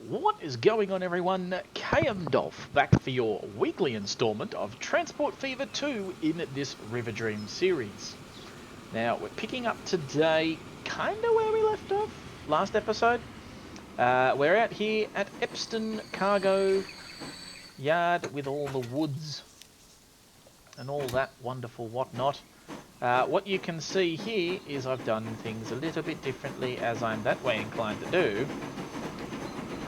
What is going on, everyone? KM Dolph back for your weekly installment of Transport Fever 2 in this Riverdream series. Now, we're picking up today kind of where we left off last episode. We're out here at Epston Cargo Yard with all the woods and all that wonderful whatnot. What you can see here is I've done things a little bit differently, as I'm that way inclined to do.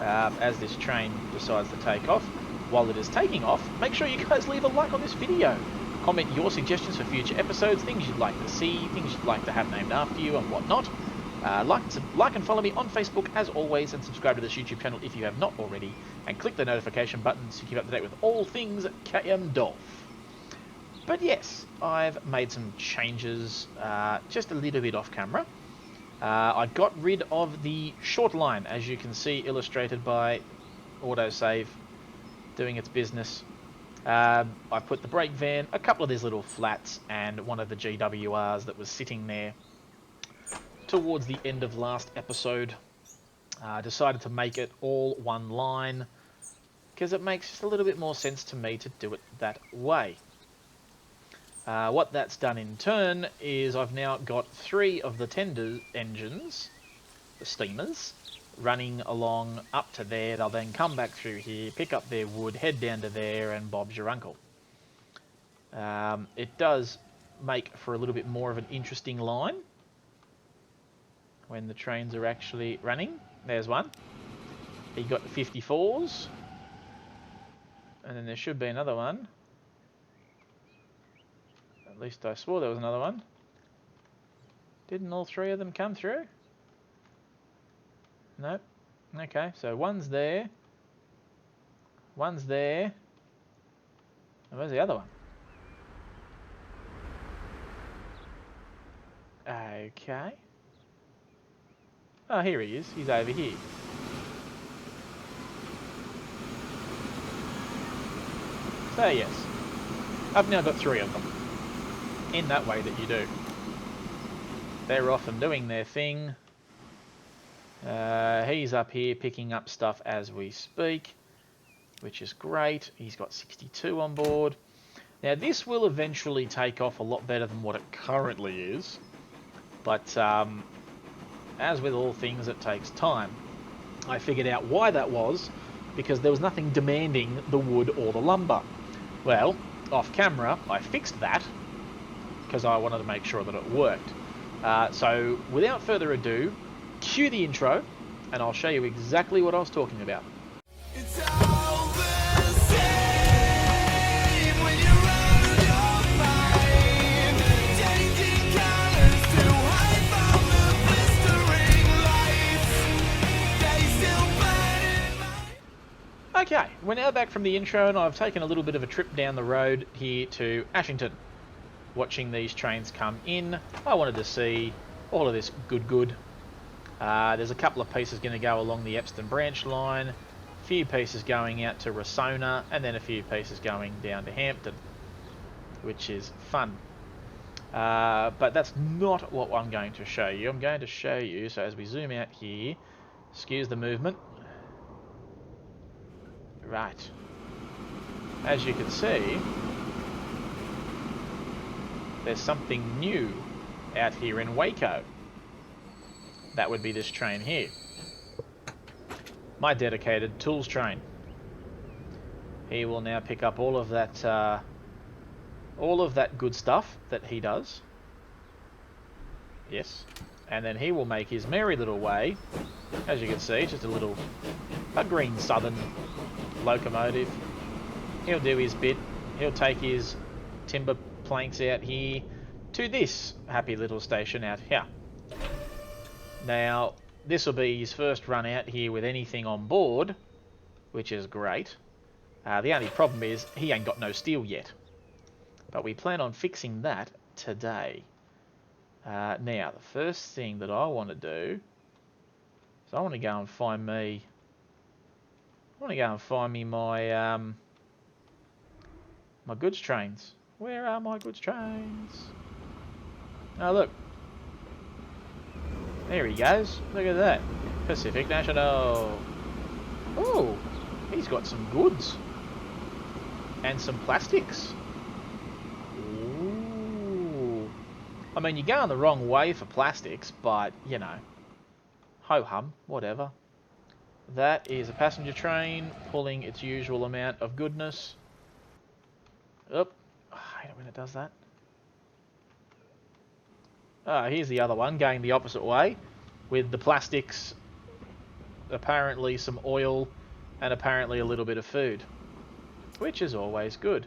As this train decides to take off. While it is taking off, make sure you guys leave a like on this video. Comment your suggestions for future episodes, things you'd like to see, things you'd like to have named after you, and whatnot. Like and follow me on Facebook as always, and subscribe to this YouTube channel if you have not already, and click the notification button to keep up to date with all things KM Dolph. But yes, I've made some changes, just a little bit off camera. I got rid of the short line, as you can see illustrated by autosave doing its business. I put the brake van, a couple of these little flats, and one of the GWRs that was sitting there towards the end of last episode. Decided to make it all one line because it makes just a little bit more sense to me to do it that way. What that's done in turn is I've now got 3 of the tender engines, the steamers, running along up to there. They'll then come back through here, pick up their wood, head down to there, and Bob's your uncle. It does make for a little bit more of an interesting line when the trains are actually running. There's one. He got the 54s. And then there should be another one. At least I swore there was another one. Didn't all 3 of them come through? Nope. Okay, so one's there. One's there. And where's the other one? Okay. Oh, here he is. He's over here. So yes, I've now got 3 of them. In that way that you do. They're off and doing their thing. He's up here picking up stuff as we speak, which is great. He's got 62 on board. Now this will eventually take off a lot better than what it currently is, but as with all things, it takes time. I figured out why that was, because there was nothing demanding the wood or the lumber. Well, off camera, I fixed that, because I wanted to make sure that it worked. So without further ado, cue the intro, and I'll show you exactly what I was talking about. It's all the same when you're out of your mind, changing colors to hide from the blistering lights. They still burn in my... Okay, we're now back from the intro, and I've taken a little bit of a trip down the road here to Ashington. Watching these trains come in, I wanted to see all of this good. There's a couple of pieces going to go along the Epston branch line, a few pieces going out to Rasona, and then a few pieces going down to Hampton, which is fun. But that's not what I'm going to show you. I'm going to show you, so as we zoom out here, excuse the movement. Right. As you can see, there's something new out here in Waco. That would be this train here. My dedicated tools train. He will now pick up all of that good stuff that he does. Yes. And then he will make his merry little way. As you can see, just a green southern locomotive. He'll do his bit. He'll take his timber planks out here to this happy little station out here. Now, this will be his first run out here with anything on board, which is great. The only problem is he ain't got no steel yet, but we plan on fixing that today. Now, the first thing that I want to do is I want to go and find me my my goods trains. Where are my goods trains? Oh, look. There he goes. Look at that. Pacific National. Oh, he's got some goods. And some plastics. Ooh. I mean, you're going the wrong way for plastics, but, you know, ho-hum, whatever. That is a passenger train pulling its usual amount of goodness. Oop. I hate it when it does that. Here's the other one going the opposite way with the plastics, apparently some oil, and apparently a little bit of food, which is always good.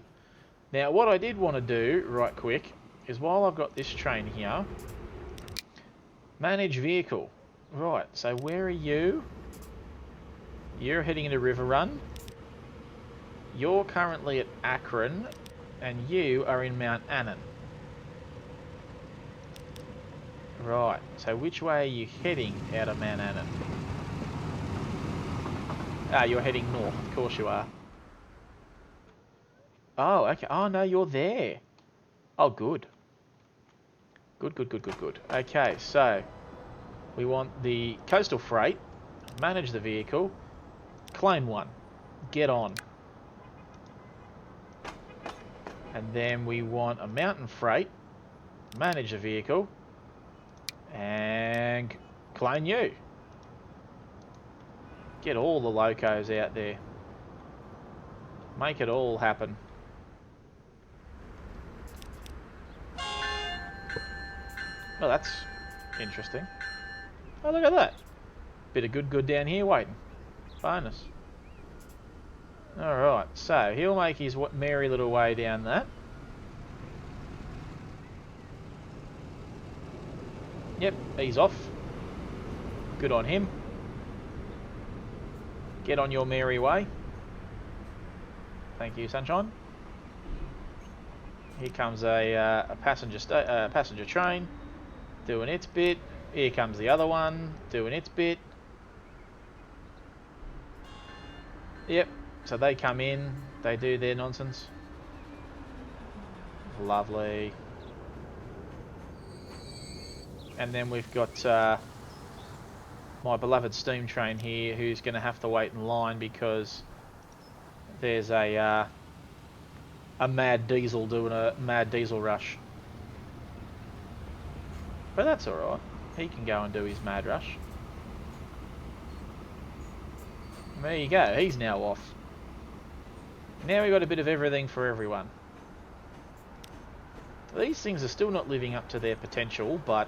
Now, what I did want to do, right quick, is while I've got this train here, manage vehicle. Right, so where are you? You're heading into Riverrun. You're currently at Akron, and you are in Mount Annan. Right, so which way are you heading out of Mount Annan? Ah, you're heading north, of course you are. Oh, okay. Oh, no, you're there. Oh, good. Good, good, good, good, good. Okay, so we want the coastal freight, manage the vehicle, claim one, get on. And then we want a mountain freight, manage the vehicle, and claim you. Get all the locos out there. Make it all happen. Well, that's interesting. Oh, look at that. Bit of good down here waiting. Bonus. Alright, so he'll make his merry little way down that. Yep, he's off. Good on him. Get on your merry way. Thank you, sunshine. Here comes a passenger train doing its bit. Here comes the other one doing its bit. Yep, so they come in, they do their nonsense. Lovely. And then we've got my beloved steam train here, who's going to have to wait in line because there's a mad diesel doing a mad diesel rush. But that's alright. He can go and do his mad rush. There you go. He's now off. Now we've got a bit of everything for everyone. These things are still not living up to their potential, but,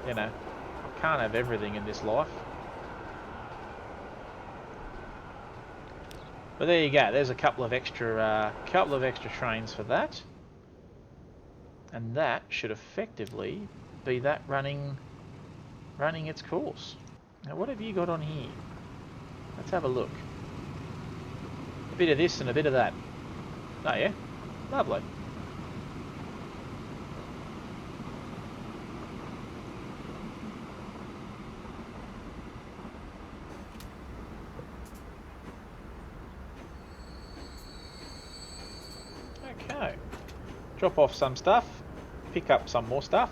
you know, I can't have everything in this life. But there you go. There's a couple of extra trains for that, and that should effectively be that running its course. Now, what have you got on here? Let's have a look. A bit of this and a bit of that. Oh yeah, lovely. Okay, drop off some stuff, pick up some more stuff.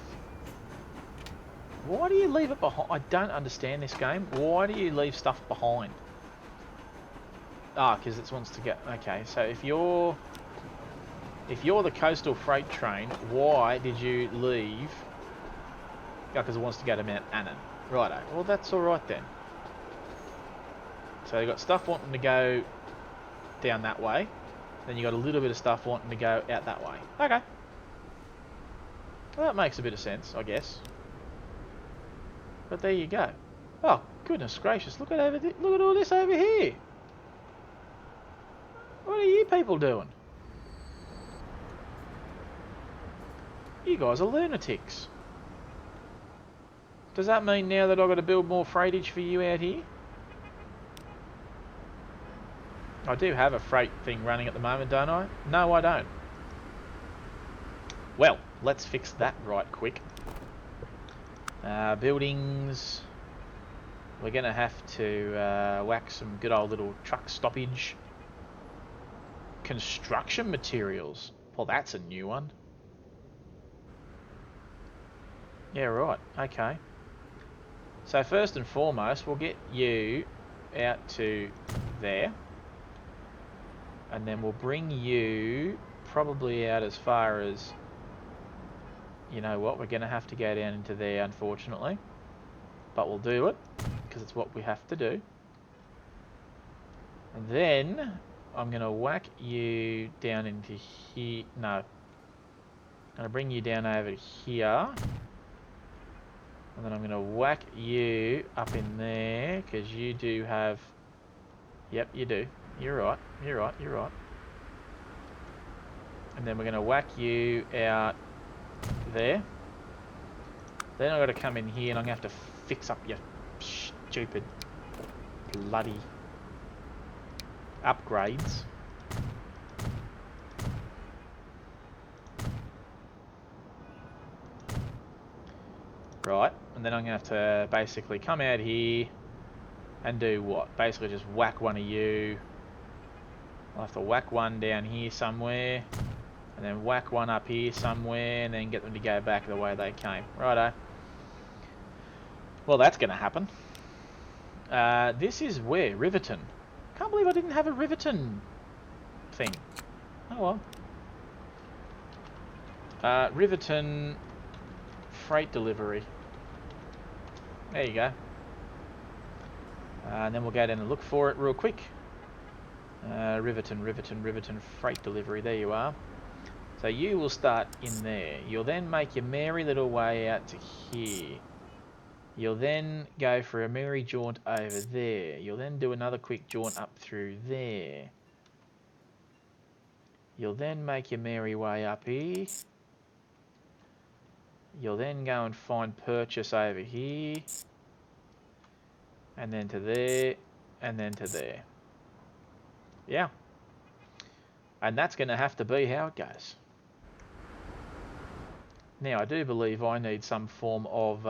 Why do you leave it behind? I don't understand this game. Why do you leave stuff behind? Ah, because it wants to get... Okay, so if you're the coastal freight train, why did you leave? Yeah, because it wants to go to Mount Annan. Righto. Well, that's all right then. So you've got stuff wanting to go down that way. Then you got a little bit of stuff wanting to go out that way. Okay. Well, that makes a bit of sense, I guess. But there you go. Oh, goodness gracious! Look at all this over here. What are you people doing? You guys are lunatics. Does that mean now that I've got to build more freightage for you out here? I do have a freight thing running at the moment, don't I? No, I don't. Well, let's fix that right quick. Buildings. We're going to have to whack some good old little truck stoppage. Construction materials. Well, that's a new one. Yeah, right. Okay. So first and foremost, we'll get you out to there. And then we'll bring you probably out as far as... You know what? We're going to have to go down into there, unfortunately. But we'll do it, because it's what we have to do. And then I'm going to whack you down into here. No. I'm going to bring you down over here. And then I'm going to whack you up in there, because you do have... Yep, you do. You're right. You're right. You're right. And then we're going to whack you out there. Then I've got to come in here and I'm going to have to fix up your stupid bloody upgrades. Right, and then I'm going to have to basically come out here and do what? Basically just whack one of you. I'll have to whack one down here somewhere, and then whack one up here somewhere, and then get them to go back the way they came. Righto. Well, that's going to happen. This is where? Riverton. Can't believe I didn't have a Riverton thing. Oh well. Riverton freight delivery. There you go. And then we'll go down and look for it real quick. Riverton freight delivery. There you are. So you will start in there. You'll then make your merry little way out to here. You'll then go for a merry jaunt over there. You'll then do another quick jaunt up through there. You'll then make your merry way up here. You'll then go and find purchase over here. And then to there. And then to there. Yeah. And that's going to have to be how it goes. Now, I do believe I need some form of...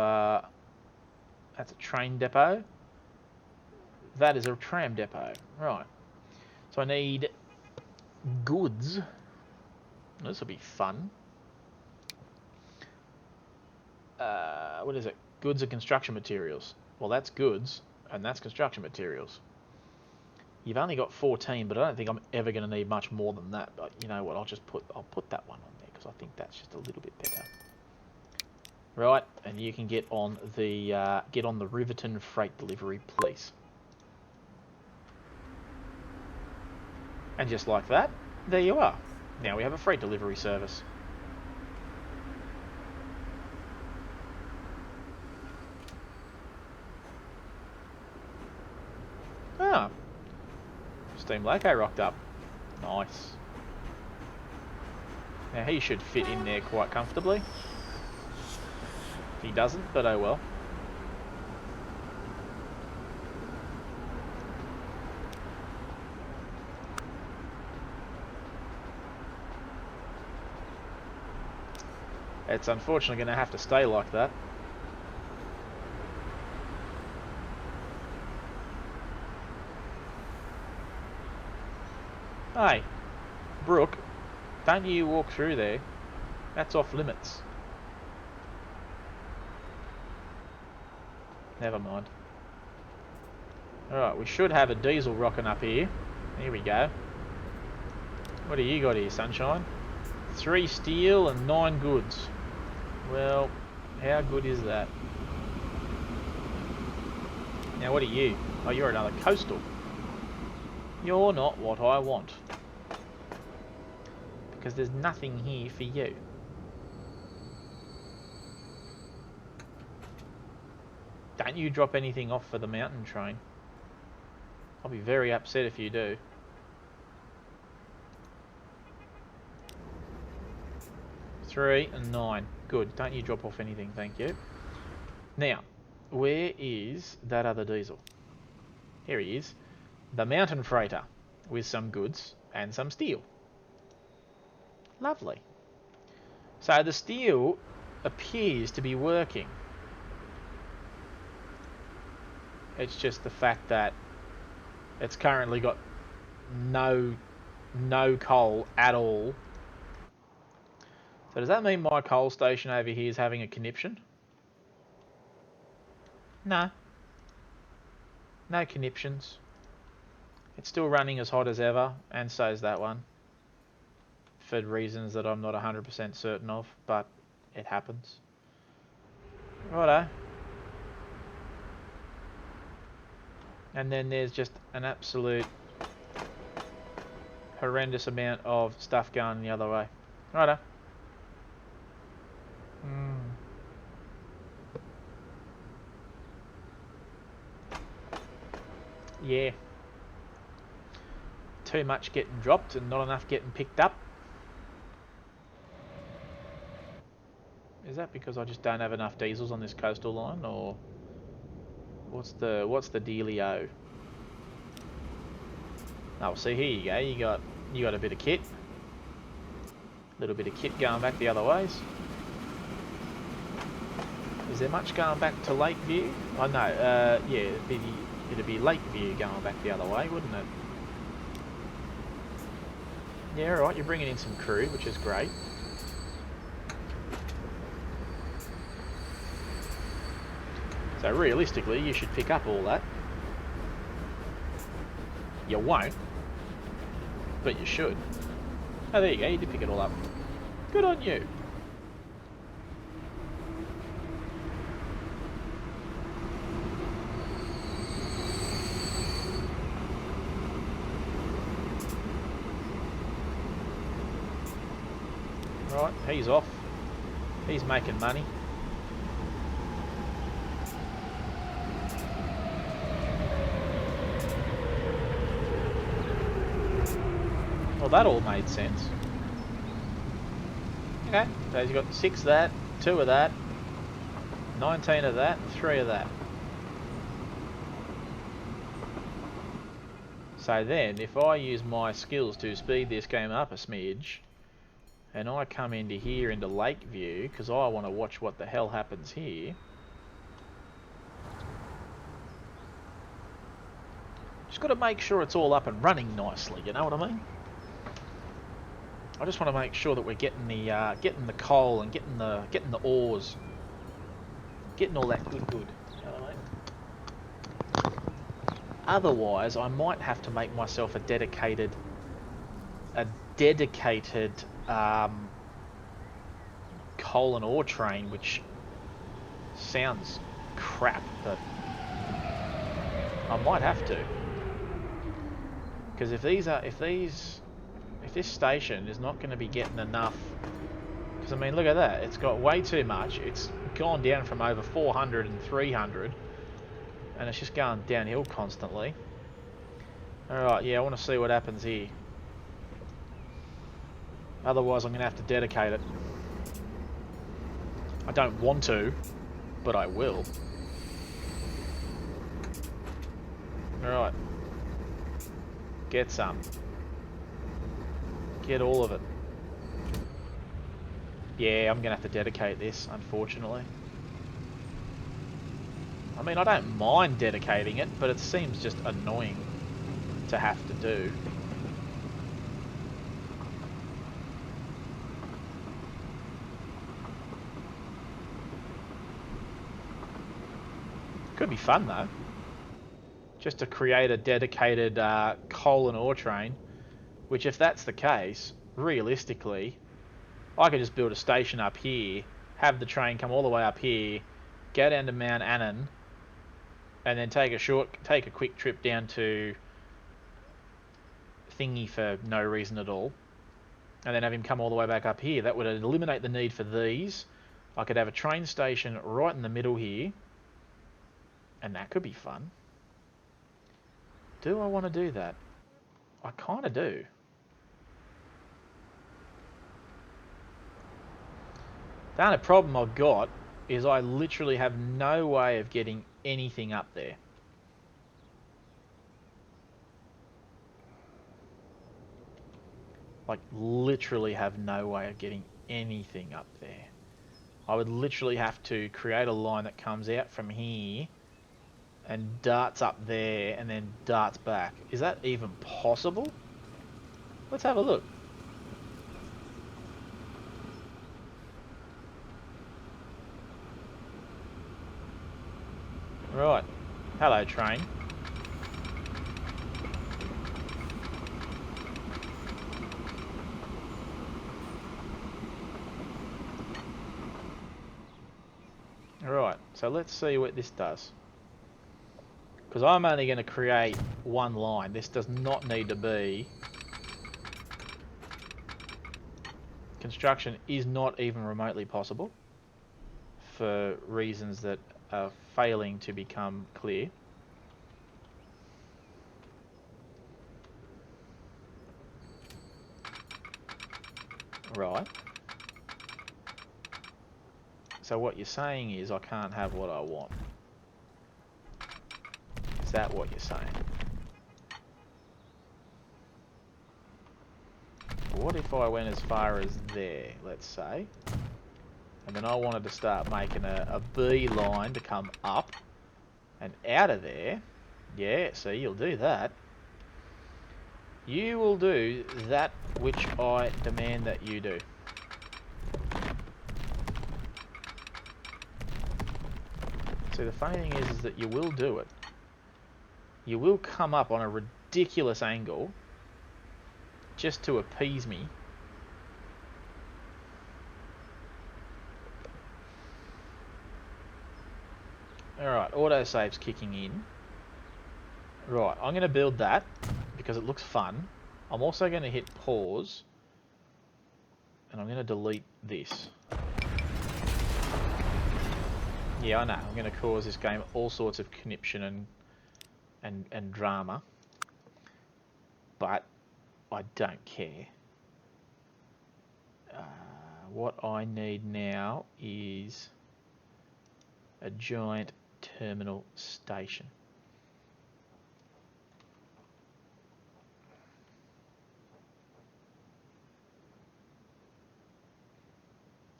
that's a train depot. That is a tram depot. Right. So I need goods. This will be fun. What is it? Goods and construction materials. Well, that's goods, and that's construction materials. You've only got 14, but I don't think I'm ever going to need much more than that. But you know what? I'll put that one on there because I think that's just a little bit better. Right, and you can get on the Riverton freight delivery, please. And just like that, there you are. Now we have a freight delivery service. Ah, Steam Loco rocked up. Nice. Now he should fit in there quite comfortably. He doesn't, but oh well. It's unfortunately going to have to stay like that. Hey, Brooke, don't you walk through there. That's off limits. Never mind. Alright, we should have a diesel rocking up here. Here we go. What do you got here, sunshine? 3 steel and 9 goods. Well, how good is that? Now what are you? Oh, you're another coastal. You're not what I want. Because there's nothing here for you. Don't you drop anything off for the mountain train. I'll be very upset if you do. Three and 9. Good. Don't you drop off anything, thank you. Now, where is that other diesel? Here he is. The mountain freighter with some goods and some steel. Lovely. So the steel appears to be working. It's just the fact that it's currently got no coal at all. So does that mean my coal station over here is having a conniption? No. No conniptions. It's still running as hot as ever, and so is that one. For reasons that I'm not 100% certain of, but it happens. Righto. And then there's just an absolute horrendous amount of stuff going the other way. Righto. Yeah. Too much getting dropped and not enough getting picked up. Is that because I just don't have enough diesels on this coastal line, or what's the dealio? Oh, see, here you go. You got a bit of kit. Little bit of kit going back the other ways. Is there much going back to Lakeview? Oh no, yeah, it'd be Lakeview going back the other way, wouldn't it? Yeah, right. You're bringing in some crude, which is great. So realistically, you should pick up all that. You won't, but you should. Oh, there you go. You did pick it all up. Good on you. Right, he's off. He's making money. Well, that all made sense. Okay, so he's got 6 of that, 2 of that, 19 of that, and 3 of that. So then, if I use my skills to speed this game up a smidge, and I come into here into Lakeview, because I want to watch what the hell happens here. Just got to make sure it's all up and running nicely, you know what I mean? I just want to make sure that we're getting the coal and getting the ores, getting all that good. You know what I mean? Otherwise, I might have to make myself a dedicated coal and ore train, which sounds crap, but I might have to, because if this station is not going to be getting enough, because I mean, look at that, it's got way too much. It's gone down from over 400 and 300, and it's just going downhill constantly. Alright, yeah, I want to see what happens here. Otherwise I'm going to have to dedicate it. I don't want to, but I will. Alright. Get some. Get all of it. Yeah, I'm going to have to dedicate this, unfortunately. I mean, I don't mind dedicating it, but it seems just annoying to have to do. Could be fun though. Just to create a dedicated coal and ore train, which if that's the case, realistically, I could just build a station up here, have the train come all the way up here, go down to Mount Annan, and then take a quick trip down to Thingy for no reason at all, and then have him come all the way back up here. That would eliminate the need for these. I could have a train station right in the middle here, and that could be fun. Do I want to do that? I kind of do. The only problem I've got is I literally have no way of getting anything up there. Like, literally have no way of getting anything up there. I would literally have to create a line that comes out from here and darts up there and then darts back. Is that even possible? Let's have a look. Right. Hello, train. So let's see what this does. Because I'm only going to create one line. This does not need to be... Construction is not even remotely possible for reasons that are failing to become clear. Right. So what you're saying is I can't have what I want. Is that what you're saying? What if I went as far as there, let's say, and then I wanted to start making a B line to come up and out of there? Yeah, see, you'll do that. You will do that which I demand that you do. See, the funny thing is that you will do it. You will come up on a ridiculous angle just to appease me. Alright, autosave's kicking in. Right, I'm going to build that because it looks fun. I'm also going to hit pause and I'm going to delete this. Yeah, I know, I'm going to cause this game all sorts of conniption and drama, but I don't care. What I need now is a giant terminal station.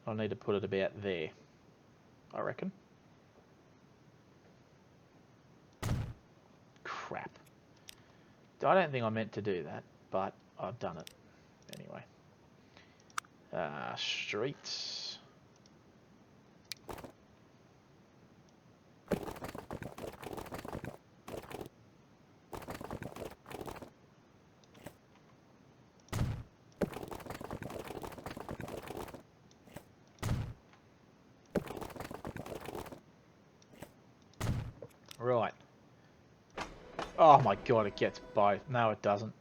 I'll need to put it about there, I reckon. Crap. I don't think I meant to do that, but I've done it anyway. Streets. Right. Oh my god, it gets both. No, it doesn't.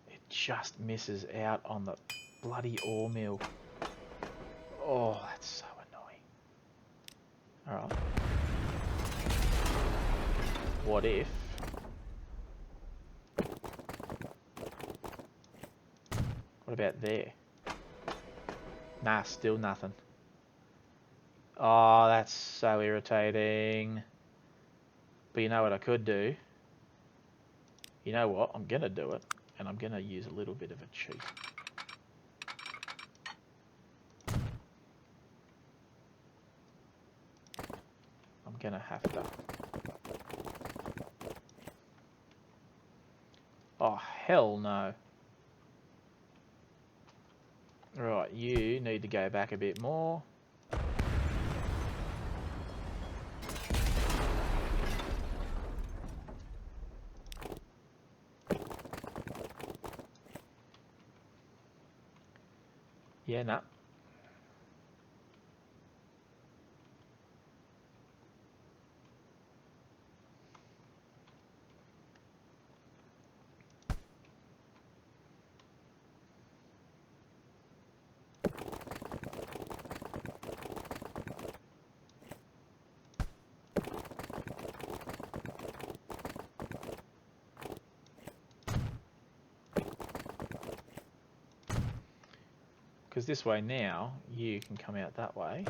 It just misses out on the bloody ore mill. Oh, that's so annoying. Alright. What if... What about there? Nah, still nothing. Oh, that's so irritating. But you know what I could do? You know what? I'm going to do it. And I'm going to use a little bit of a cheat. I'm going to have to... Oh, hell no. Right, you need to go back a bit more. Yeah, no. Because this way now, you can come out that way.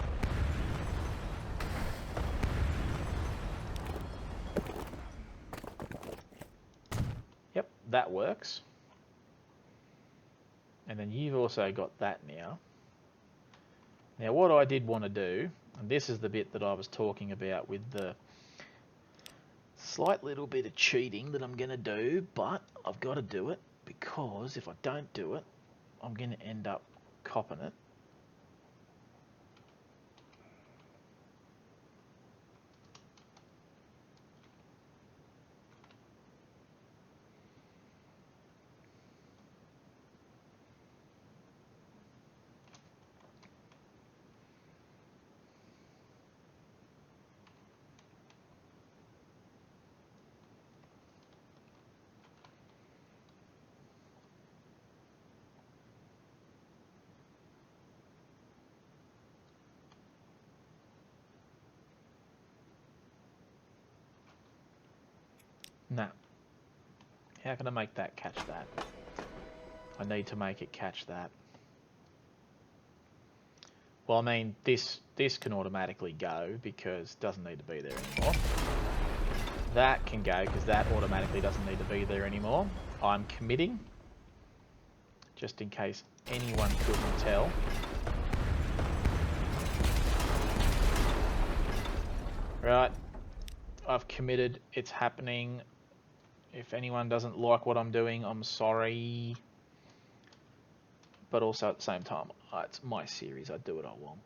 Yep, that works. And then you've also got that now. Now what I did want to do, and this is the bit that I was talking about with the slight little bit of cheating that I'm going to do, but I've got to do it because if I don't do it, I'm going to end up copping it. No. How can I make that catch that? I need to make it catch that. Well, I mean, this can automatically go because it doesn't need to be there anymore. That can go because that automatically doesn't need to be there anymore. I'm committing, just in case anyone couldn't tell. Right, I've committed, it's happening. If anyone doesn't like what I'm doing, I'm sorry. But also at the same time, it's my series, I do what I want.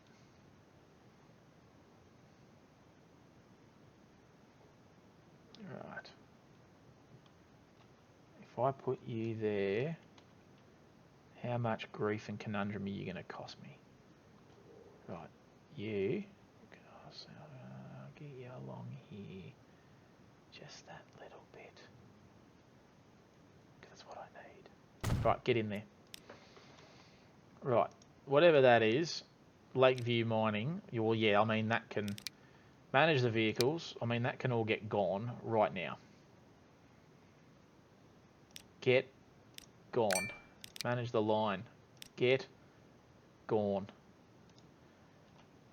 Right. If I put you there, how much grief and conundrum are you going to cost me? Right, you, I'll get you along here, just that little bit, because that's what I need. Right, get in there. Right, whatever that is, Lakeview Mining, well, yeah, I mean, that can manage the vehicles. I mean, that can all get gone right now. Get gone. Manage the line. Get gone.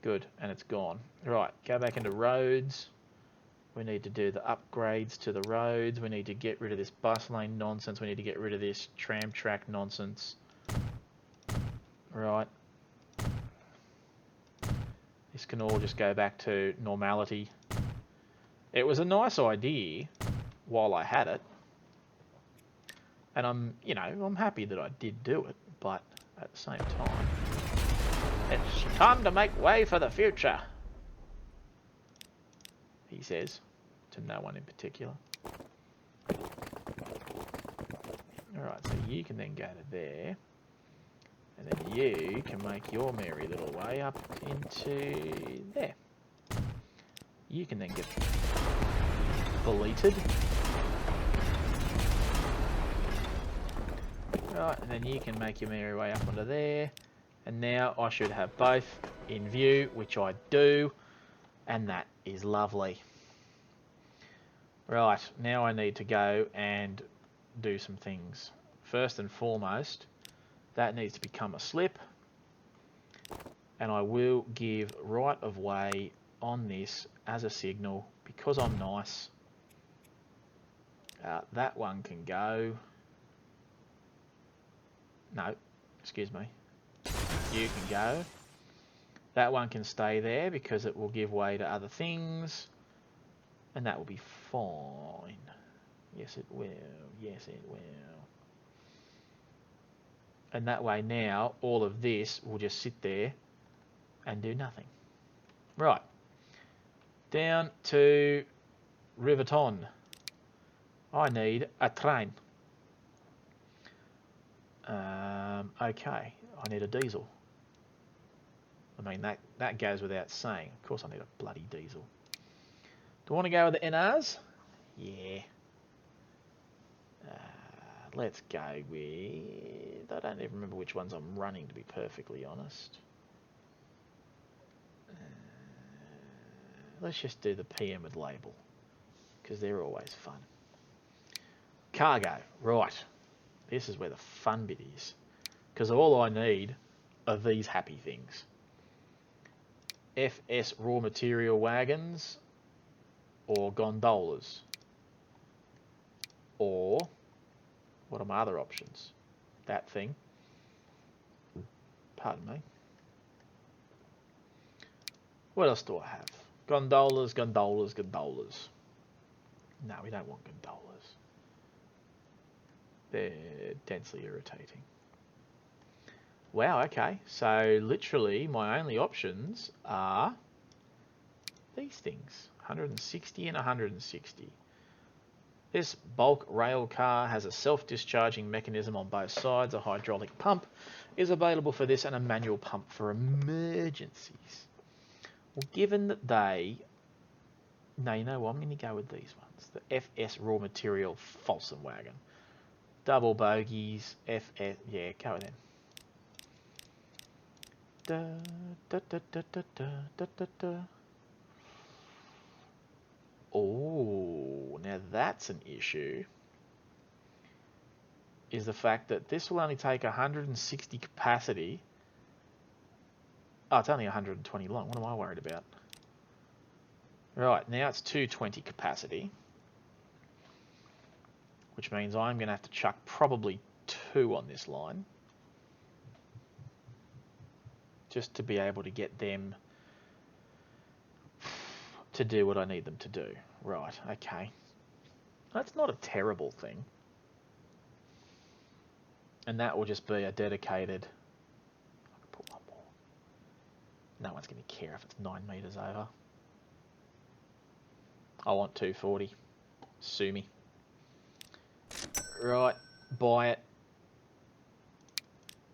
Good, and it's gone. Right, go back into roads. We need to do the upgrades to the roads. We need to get rid of this bus lane nonsense. We need to get rid of this tram track nonsense. Right. This can all just go back to normality. It was a nice idea while I had it. And I'm happy that I did do it, but at the same time, it's time to make way for the future, he says, to no one in particular. Alright, so you can then go to there, and then you can make your merry little way up into there. You can then get deleted. Right, and then you can make your merry way up onto there. And now I should have both in view, which I do. And that is lovely. Right, now I need to go and do some things. First and foremost, that needs to become a slip. And I will give right of way on this as a signal because I'm nice. That one can go. No, excuse me. You can go. That one can stay there because it will give way to other things. And that will be fine. Yes, it will. Yes, it will. And that way now, all of this will just sit there and do nothing. Right. Down to Riverrun. I need a train. Okay, I need a diesel. I mean, that goes without saying. Of course I need a bloody diesel. Do I want to go with the NRs? Yeah. Let's go with... I don't even remember which ones I'm running, to be perfectly honest. Let's just do the PM with label, because they're always fun. Cargo, right. This is where the fun bit is. Because all I need are these happy things. FS raw material wagons or gondolas. Or, what are my other options? That thing. Pardon me. What else do I have? Gondolas, gondolas, gondolas. No, we don't want gondolas. They're densely irritating. Wow, okay. So literally my only options are these things. 160 and 160. This bulk rail car has a self-discharging mechanism on both sides. A hydraulic pump is available for this and a manual pump for emergencies. Well, given that they... No, you know what? I'm going to go with these ones. The FS raw material Folsom wagon. Double bogies, FS... Yeah, go with them. Da, da, da, da, da, da, da, da. Oh, Now that's an issue, is the fact that this will only take 160 capacity. Oh, it's only 120 long. What am I worried about? Right, now it's 220 capacity, which means I'm going to have to chuck probably 2 on this line just to be able to get them to do what I need them to do. Right, okay. That's not a terrible thing. And that will just be a dedicated... I can put one more. No one's going to care if it's 9 metres over. I want 240. Sue me. Right, buy it.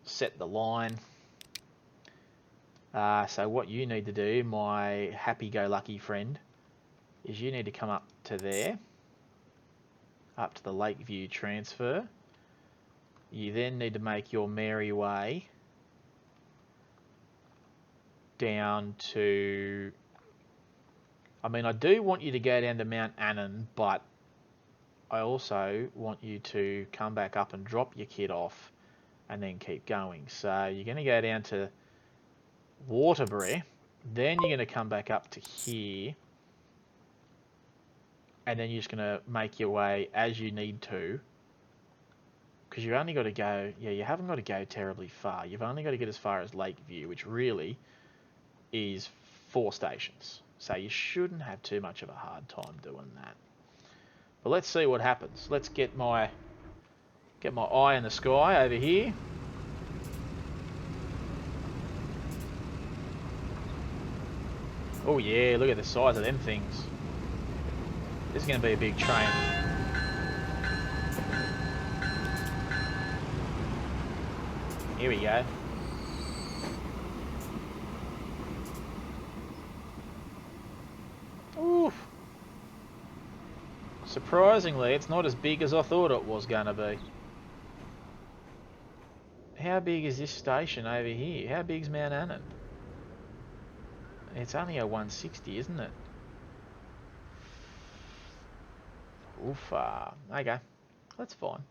Set the line. So what you need to do, my happy-go-lucky friend, is you need to come up to there, up to the Lakeview transfer. You then need to make your merry way down to... I mean, I do want you to go down to Mount Annan, but I also want you to come back up and drop your kit off and then keep going. So you're going to go down to Waterbury, then you're going to come back up to here, and then you're just going to make your way as you need to, because you've only got to go, you haven't got to go terribly far. You've only got to get as far as Lakeview, which really is 4 stations. So you shouldn't have too much of a hard time doing that. But let's see what happens. Let's get my eye in the sky over here. Oh yeah, look at the size of them things. This is going to be a big train. Here we go. Oof. Surprisingly, it's not as big as I thought it was going to be. How big is this station over here? How big's Mount Annan? It's only a 160, isn't it? Oof. Okay, that's fine.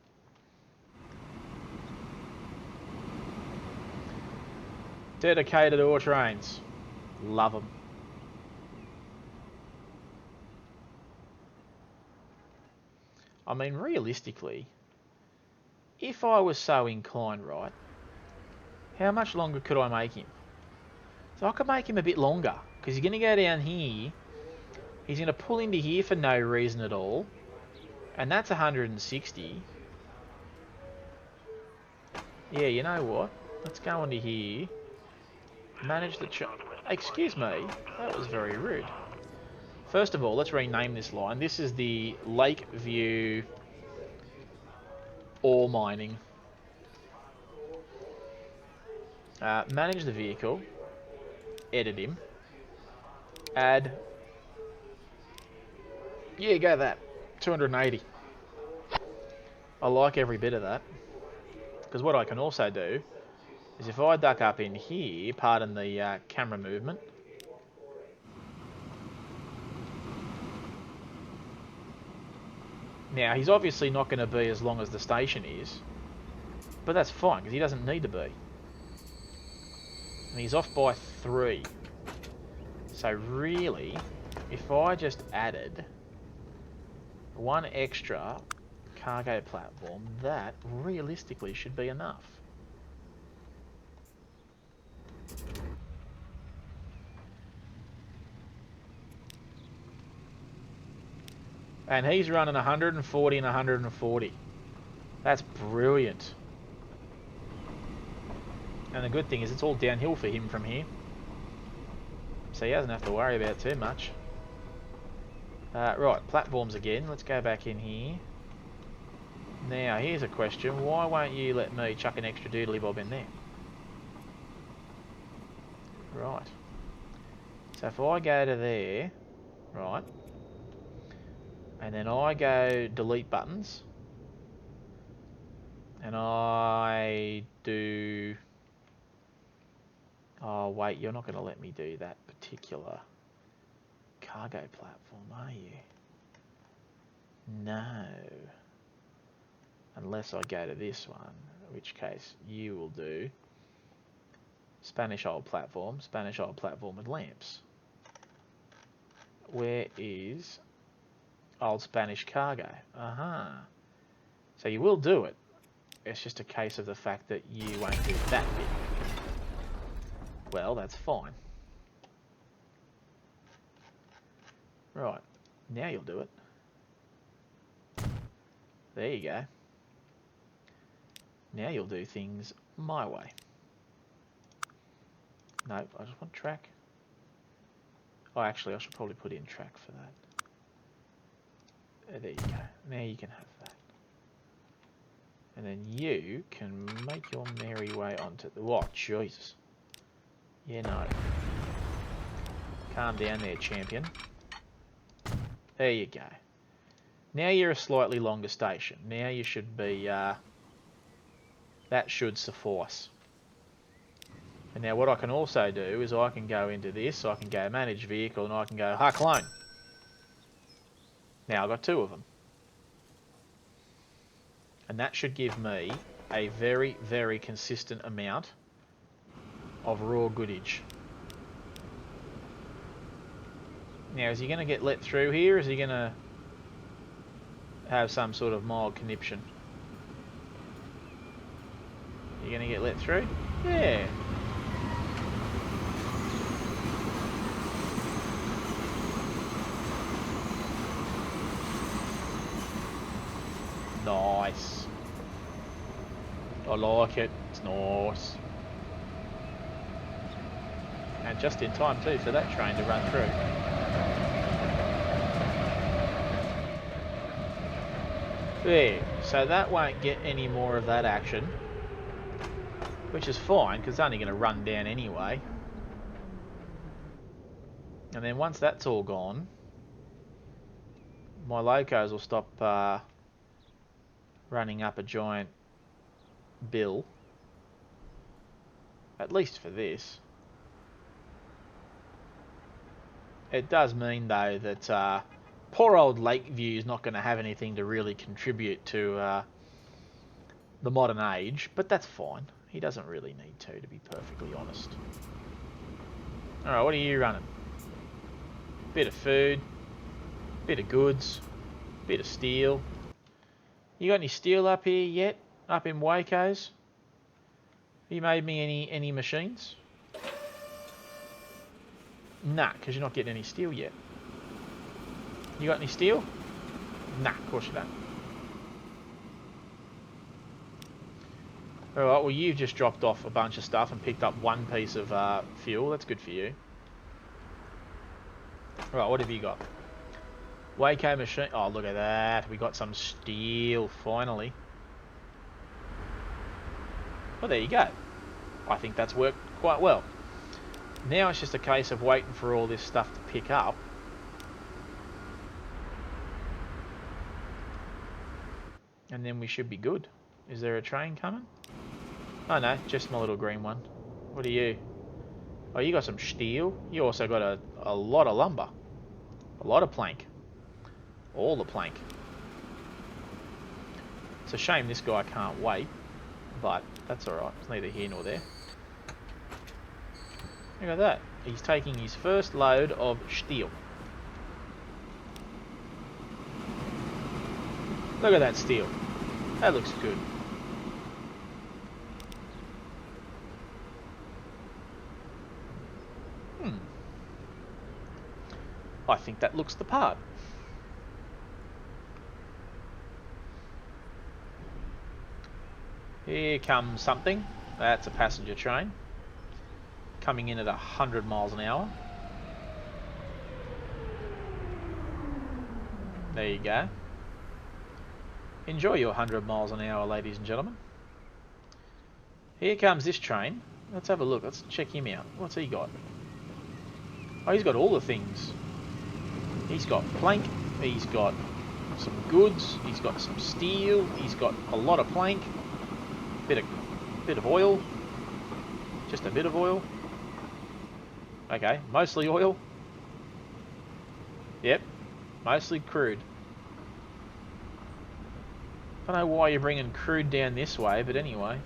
Dedicated ore trains. Love them. I mean, realistically, if I was so inclined, right, how much longer could I make him? So I could make him a bit longer, because he's going to go down here. He's going to pull into here for no reason at all. And that's 160. Yeah, you know what? Let's go into here. Manage the... Excuse me. That was very rude. First of all, let's rename this line. This is the Lakeview ore mining. Manage the vehicle. Edit him. Add. Yeah, go that. 280. I like every bit of that. Because what I can also do is if I duck up in here, pardon the camera movement. Now, he's obviously not going to be as long as the station is. But that's fine, because he doesn't need to be. And he's off by 3. So really, if I just added 1 extra cargo platform, that realistically should be enough. And he's running 140 and 140. That's brilliant. And the good thing is it's all downhill for him from here. So he doesn't have to worry about too much. Right, platforms again. Let's go back in here. Now, here's a question. Why won't you let me chuck an extra doodly bob in there? Right. So if I go to there, right, and then I go delete buttons, and I do... Oh, wait, you're not going to let me do that particular cargo platform, are you? No. Unless I go to this one, in which case you will do Spanish old platform with lamps. Where is old Spanish cargo? So you will do it. It's just a case of the fact that you won't do that bit. Well, that's fine. Right, now you'll do it. There you go. Now you'll do things my way. No, I just want track. Oh, actually, I should probably put in track for that. There you go. Now you can have that. And then you can make your merry way onto the... Oh, Jesus. Yeah, no. Calm down there, champion. There you go. Now you're a slightly longer station. Now you should be... that should suffice. And now what I can also do is I can go into this, I can go manage vehicle, and I can go clone. Now I've got 2 of them. And that should give me a very, very consistent amount of raw goodage. Now, is he going to get let through here? Is he going to have some sort of mild conniption? You going to get let through? Yeah. Nice. I like it. It's nice. And just in time too for that train to run through. There. So that won't get any more of that action. Which is fine, because it's only going to run down anyway. And then once that's all gone, my locos will stop running up a giant bill. At least for this. It does mean, though, that poor old Lakeview is not going to have anything to really contribute to the modern age, but that's fine. He doesn't really need to be perfectly honest. Alright, what are you running? Bit of food, bit of goods, bit of steel. You got any steel up here yet? Up in Waco's? Have you made me any machines? Nah, because you're not getting any steel yet. You got any steel? Nah, of course you don't. Alright, well you've just dropped off a bunch of stuff and picked up 1 piece of fuel. That's good for you. Alright, what have you got? Waco machine. Oh, look at that. We got some steel, finally. Well, there you go. I think that's worked quite well. Now it's just a case of waiting for all this stuff to pick up. And then we should be good. Is there a train coming? Oh no, just my little green one. What are you? Oh, you got some steel. You also got a lot of lumber. A lot of plank. All the plank. It's a shame this guy can't wait, but that's alright. It's neither here nor there. Look at that. He's taking his first load of steel. Look at that steel. That looks good. I think that looks the part. Here comes something. That's a passenger train. Coming in at 100 miles an hour. There you go. Enjoy your 100 miles an hour, ladies and gentlemen. Here comes this train. Let's have a look. Let's check him out. What's he got? Oh, he's got all the things. He's got plank. He's got some goods. He's got some steel. He's got a lot of plank. Bit of oil. Just a bit of oil. Okay, mostly oil. Yep, mostly crude. I don't know why you're bringing crude down this way, but anyway.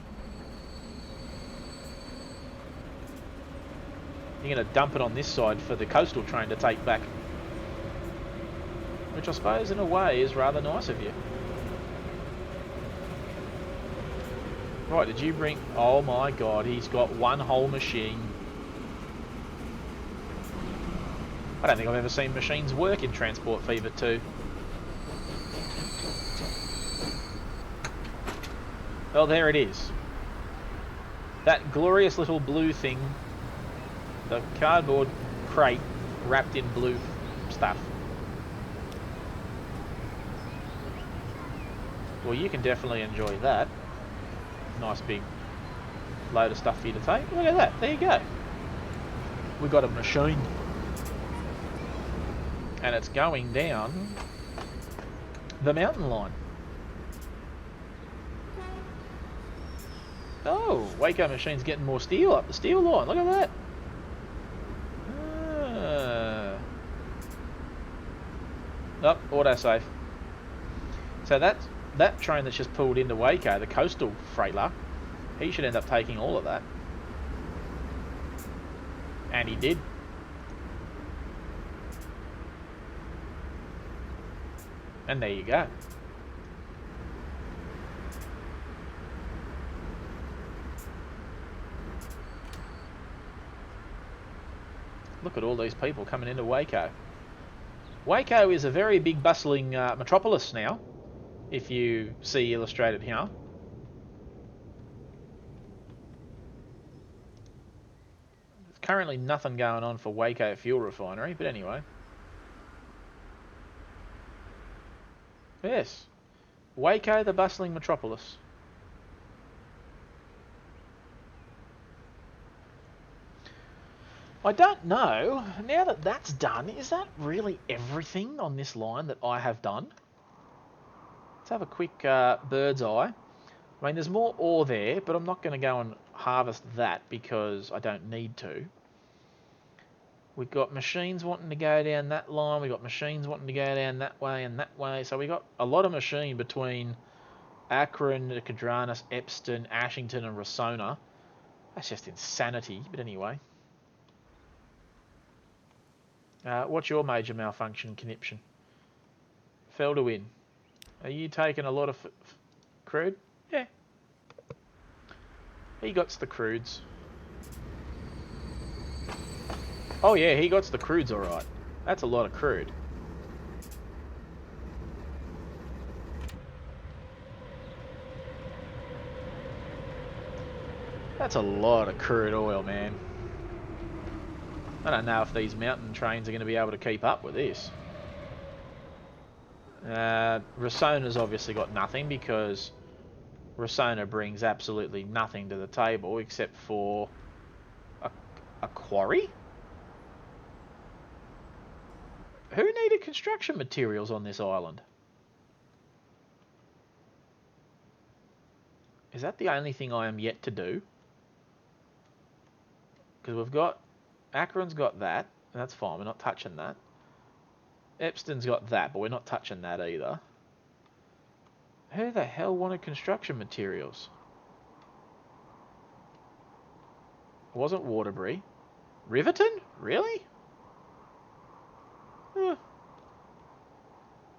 You're going to dump it on this side for the coastal train to take back. Which I suppose, in a way, is rather nice of you. Right, did you bring... Oh my god, he's got one whole machine. I don't think I've ever seen machines work in Transport Fever 2. Well, there it is. That glorious little blue thing. The cardboard crate wrapped in blue stuff. Well, you can definitely enjoy that. Nice big load of stuff for you to take. Look at that. There you go. We got a machine. And it's going down the mountain line. Oh, Waco machine's getting more steel up the steel line. Look at that. Oh, autosave. So that train that's just pulled into Waco, the coastal freighter, he should end up taking all of that. And he did. And there you go. Look at all these people coming into Waco. Waco is a very big bustling metropolis now, if you see illustrated here. There's currently nothing going on for Waco Fuel Refinery, but anyway. Yes. Waco, the bustling metropolis. I don't know, now that that's done, is that really everything on this line that I have done? Let's have a quick bird's eye. I mean, there's more ore there, but I'm not going to go and harvest that because I don't need to. We've got machines wanting to go down that line. We've got machines wanting to go down that way and that way. So we got a lot of machine between Akron, Cadranas, Epston, Ashington and Rossona. That's just insanity, but anyway. What's your major malfunction, conniption? Fell to win. Are you taking a lot of crude? Yeah. He got the crudes. Oh yeah, he got the crudes alright. That's a lot of crude. That's a lot of crude oil, man. I don't know if these mountain trains are going to be able to keep up with this. Rossona's obviously got nothing because Rossona brings absolutely nothing to the table except for a quarry? Who needed construction materials on this island? Is that the only thing I am yet to do? Because we've got... Akron's got that, and that's fine, we're not touching that. Epston's got that, but we're not touching that either. Who the hell wanted construction materials? It wasn't Waterbury. Riverton? Really? Huh.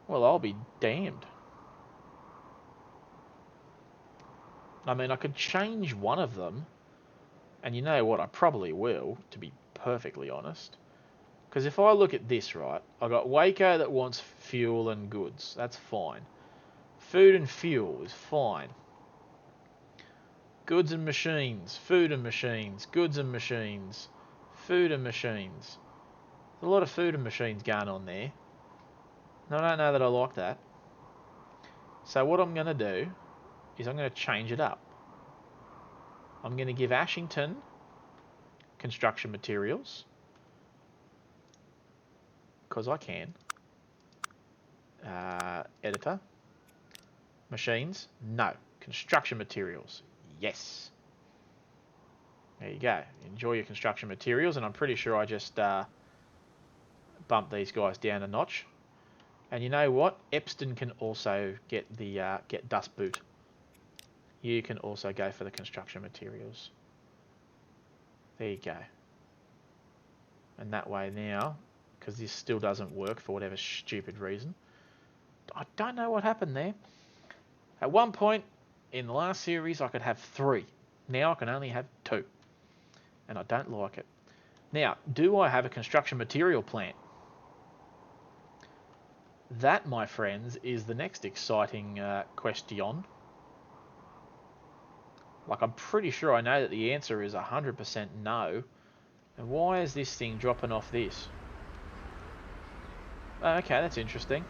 Well, I'll be damned. I mean, I could change one of them. And you know what? I probably will, to be perfectly honest. Because if I look at this, right, I've got Waco that wants fuel and goods. That's fine. Food and fuel is fine. Goods and machines, food and machines, goods and machines, food and machines. There's a lot of food and machines going on there. And I don't know that I like that. So what I'm going to do is I'm going to change it up. I'm going to give Ashington construction materials. Because I can. Editor. Machines. No. Construction materials. Yes. There you go. Enjoy your construction materials. And I'm pretty sure I just bumped these guys down a notch. And you know what? Epston can also get the get Dust Boot. You can also go for the construction materials. There you go. And that way now, because this still doesn't work for whatever stupid reason. I don't know what happened there. At one point in the last series, I could have 3. Now I can only have 2. And I don't like it. Now, do I have a construction material plant? That, my friends, is the next exciting question. Like, I'm pretty sure I know that the answer is 100% no. And why is this thing dropping off this? Oh, okay, that's interesting.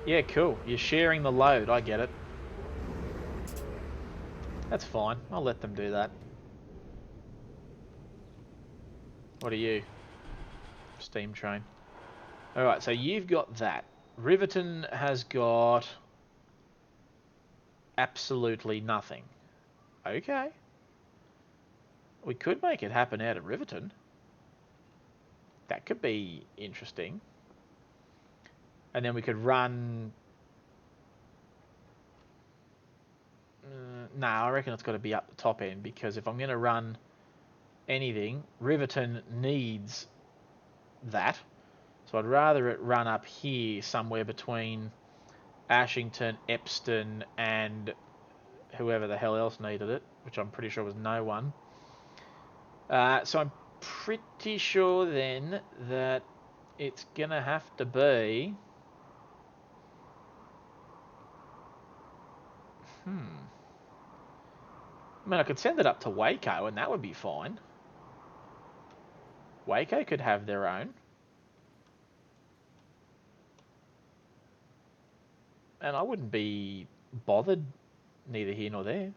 Yeah, cool. You're sharing the load. I get it. That's fine. I'll let them do that. What are you? Steam train. Alright, so you've got that. Riverton has got absolutely nothing. Okay. We could make it happen out at Riverton. That could be interesting. And then we could run... nah, I reckon it's got to be up the top end, because if I'm going to run anything, Riverton needs that. So I'd rather it run up here somewhere between Ashington, Epston, and whoever the hell else needed it, which I'm pretty sure was no one. So I'm pretty sure then that it's going to have to be... I mean, I could send it up to Waco and that would be fine. Waco could have their own. And I wouldn't be bothered, neither here nor there.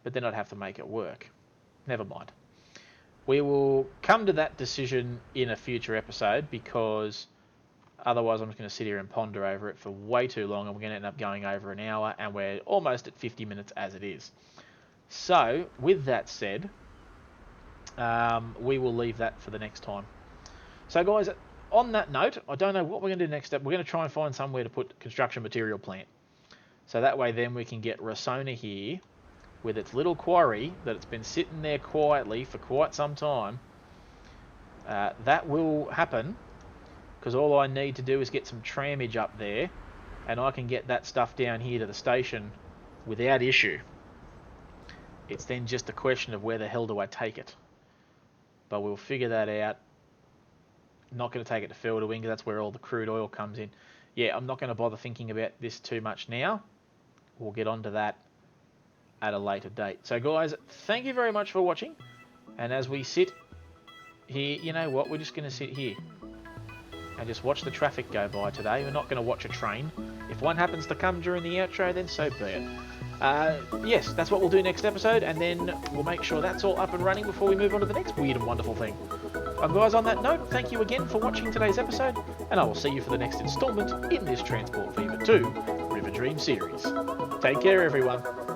But then I'd have to make it work. Never mind. We will come to that decision in a future episode, because otherwise I'm just going to sit here and ponder over it for way too long, and we're going to end up going over an hour, and we're almost at 50 minutes as it is. So, with that said, we will leave that for the next time. So guys, on that note, I don't know what we're going to do next step. We're going to try and find somewhere to put construction material plant. So that way then we can get Rasona here with its little quarry that it's been sitting there quietly for quite some time. That will happen, because all I need to do is get some trammage up there, and I can get that stuff down here to the station without issue. It's then just a question of where the hell do I take it. But we'll figure that out. Not going to take it to Filterwing, because that's where all the crude oil comes in. Yeah, I'm not going to bother thinking about this too much now. We'll get onto that at a later date. So guys, thank you very much for watching. And as we sit here, you know what, we're just going to sit here and just watch the traffic go by today. We're not going to watch a train. If one happens to come during the outro, then so be it. Yes, that's what we'll do next episode, and then we'll make sure that's all up and running before we move on to the next weird and wonderful thing. Guys, on that note, thank you again for watching today's episode, and I will see you for the next instalment in this Transport Fever 2 Riverdream series. Take care, everyone.